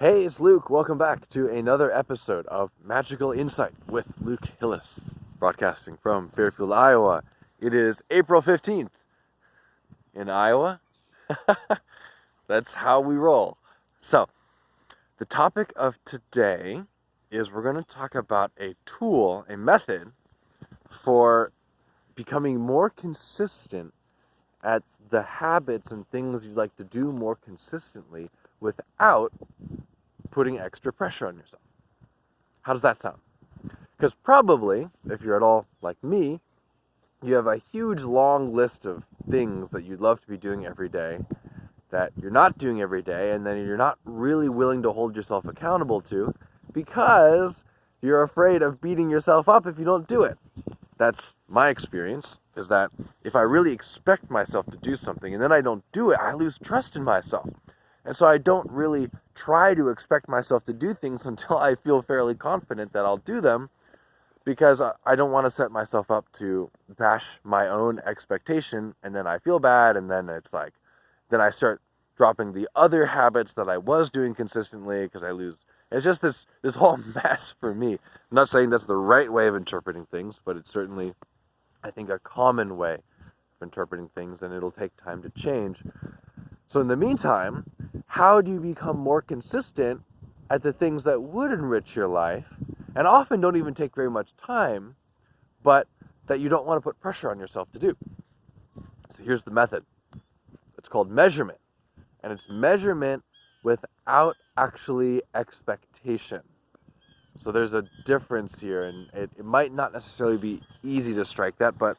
Hey, it's Luke. Welcome back to another episode of Magical Insight with Luke Hillis, broadcasting from Fairfield, Iowa. It is April 15th in Iowa. That's how we roll. So, the topic of today is we're going to talk about a tool, a method for becoming more consistent at the habits and things you'd like to do more consistently without putting extra pressure on yourself. How does that sound? Because probably, if you're at all like me, you have a huge long list of things that you'd love to be doing every day that you're not doing every day, and then you're not really willing to hold yourself accountable to because you're afraid of beating yourself up if you don't do it. That's my experience, is that if I really expect myself to do something and then I don't do it, I lose trust in myself. And so I don't really try to expect myself to do things until I feel fairly confident that I'll do them, because I don't want to set myself up to bash my own expectation, and then I feel bad, and then it's like, then I start dropping the other habits that I was doing consistently because I lose. It's just this whole mess for me. I'm not saying that's the right way of interpreting things, but it's certainly, I think, a common way of interpreting things, and it'll take time to change. So in the meantime, how do you become more consistent at the things that would enrich your life, and often don't even take very much time, but that you don't want to put pressure on yourself to do? So here's the method. It's called measurement, and it's measurement without actually expectation. So there's a difference here, and it might not necessarily be easy to strike that, but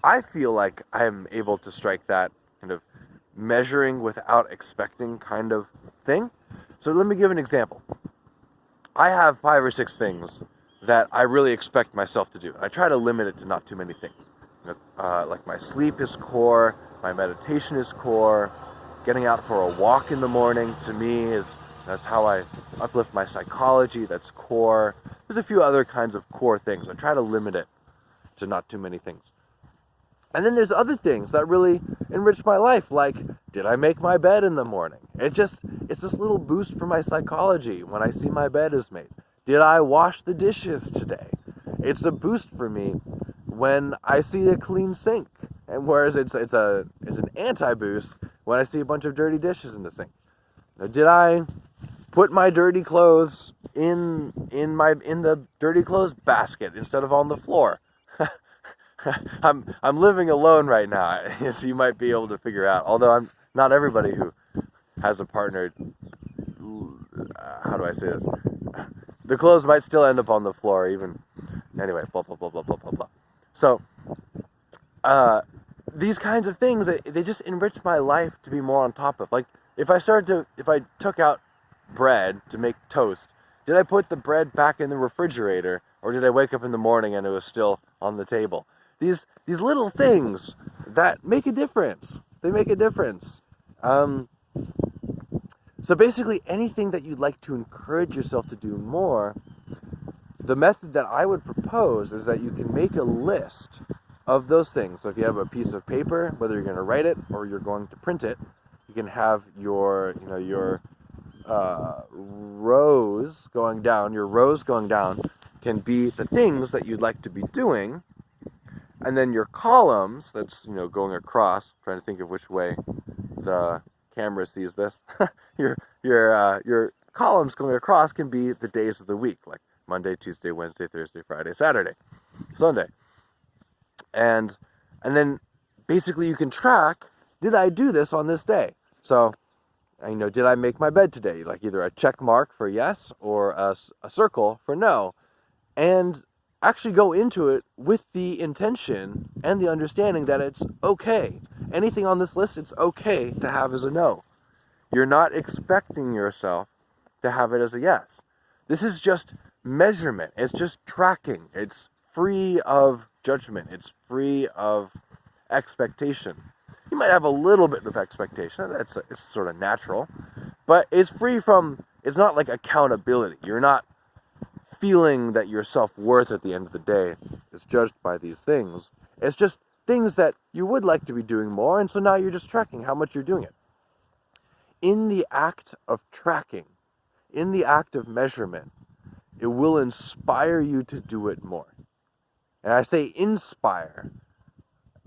I feel like I'm able to strike that kind of measuring without expecting kind of thing. So let me give an example. I have 5 or 6 things that I really expect myself to do. I try to limit it to not too many things. Like my sleep is core, my meditation is core, getting out for a walk in the morning to me that's how I uplift my psychology, that's core. There's a few other kinds of core things. I try to limit it to not too many things. And then there's other things that really enrich my life, like, did I make my bed in the morning? It's this little boost for my psychology when I see my bed is made. Did I wash the dishes today? It's a boost for me when I see a clean sink. And whereas it's an anti-boost when I see a bunch of dirty dishes in the sink. Now, did I put my dirty clothes in the dirty clothes basket instead of on the floor? I'm living alone right now, so you might be able to figure out. Although I'm not everybody who has a partner. How do I say this? The clothes might still end up on the floor, even. Anyway, blah blah blah blah blah blah blah. So, these kinds of things, they just enrich my life to be more on top of. Like if I took out bread to make toast, did I put the bread back in the refrigerator, or did I wake up in the morning and it was still on the table? These little things that make a difference. They make a difference. So basically, anything that you'd like to encourage yourself to do more, the method that I would propose is that you can make a list of those things. So if you have a piece of paper, whether you're going to write it or you're going to print it, you can have your rows going down. Your rows going down can be the things that you'd like to be doing. And then your columns, that's, going across, trying to think of which way the camera sees this. your columns going across can be the days of the week, like Monday, Tuesday, Wednesday, Thursday, Friday, Saturday, Sunday. And then basically you can track, did I do this on this day? So, did I make my bed today? Like either a check mark for yes or a circle for no. And actually go into it with the intention and the understanding that it's okay. Anything on this list, it's okay to have as a no. You're not expecting yourself to have it as a yes. This is just measurement. It's just tracking. It's free of judgment. It's free of expectation. You might have a little bit of expectation. It's sort of natural. But it's free from, it's not like accountability. You're not feeling that your self-worth at the end of the day is judged by these things. It's just things that you would like to be doing more, and so now you're just tracking how much you're doing it. In the act of tracking, in the act of measurement, it will inspire you to do it more. And I say inspire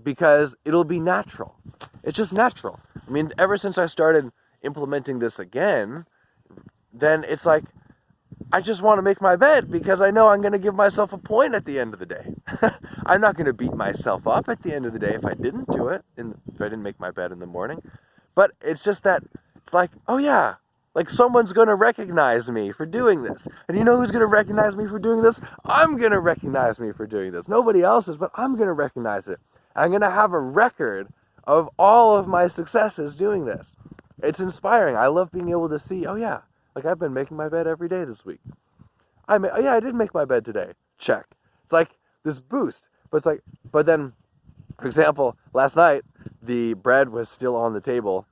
because it'll be natural. It's just natural. I mean, ever since I started implementing this again, then it's like, I just want to make my bed because I know I'm going to give myself a point at the end of the day. I'm not going to beat myself up at the end of the day if I didn't do it, if I didn't make my bed in the morning. But it's just that, it's like, oh yeah, like someone's going to recognize me for doing this. And you know who's going to recognize me for doing this? I'm going to recognize me for doing this. Nobody else is, but I'm going to recognize it. I'm going to have a record of all of my successes doing this. It's inspiring. I love being able to see, oh yeah, like I've been making my bed every day this week. Oh yeah, I did make my bed today. Check. It's like this boost. But it's like, but then, for example, last night, the bread was still on the table,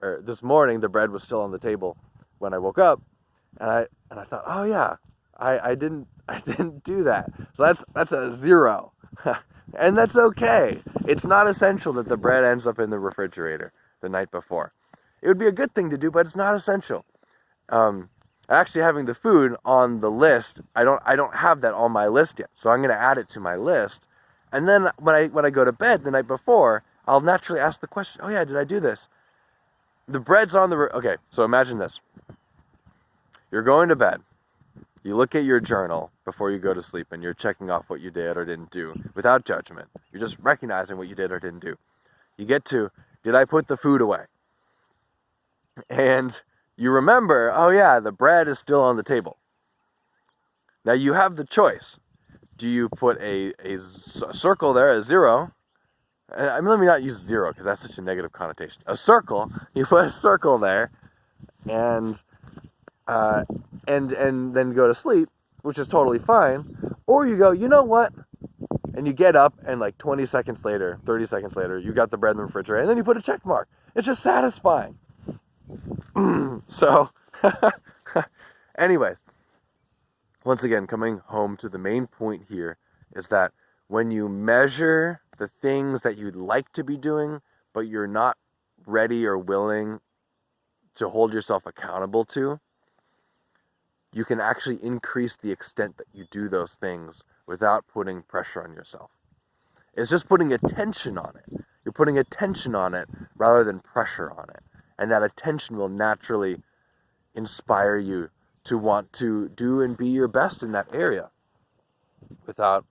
or this morning, the bread was still on the table when I woke up, and I thought, oh yeah, I didn't do that. So that's a 0. And that's okay. It's not essential that the bread ends up in the refrigerator the night before. It would be a good thing to do, but it's not essential. Actually having the food on the list, I don't have that on my list yet. So I'm going to add it to my list. And then when I go to bed the night before, I'll naturally ask the question, oh yeah, did I do this? The bread's on the, okay, so imagine this. You're going to bed. You look at your journal before you go to sleep and you're checking off what you did or didn't do without judgment. You're just recognizing what you did or didn't do. You get to, did I put the food away? And you remember, oh yeah, the bread is still on the table. Now you have the choice. Do you put a circle there, a 0? I mean, let me not use 0 because that's such a negative connotation. A circle, you put a circle there and then go to sleep, which is totally fine. Or you go, you know what? And you get up and like 20 seconds later, 30 seconds later, you got the bread in the refrigerator and then you put a check mark. It's just satisfying. So, anyways, once again, coming home to the main point here is that when you measure the things that you'd like to be doing, but you're not ready or willing to hold yourself accountable to, you can actually increase the extent that you do those things without putting pressure on yourself. It's just putting attention on it. You're putting attention on it rather than pressure on it. And that attention will naturally inspire you to want to do and be your best in that area without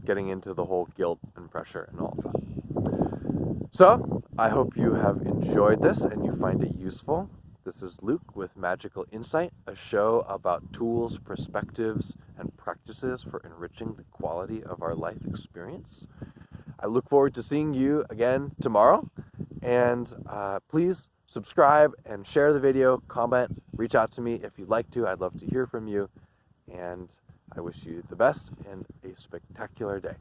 getting into the whole guilt and pressure and all that. So, I hope you have enjoyed this and you find it useful. This is Luke with Magical Insight, a show about tools, perspectives, and practices for enriching the quality of our life experience. I look forward to seeing you again tomorrow, and please subscribe and share the video, comment, reach out to me if you'd like to. I'd love to hear from you, and I wish you the best and a spectacular day.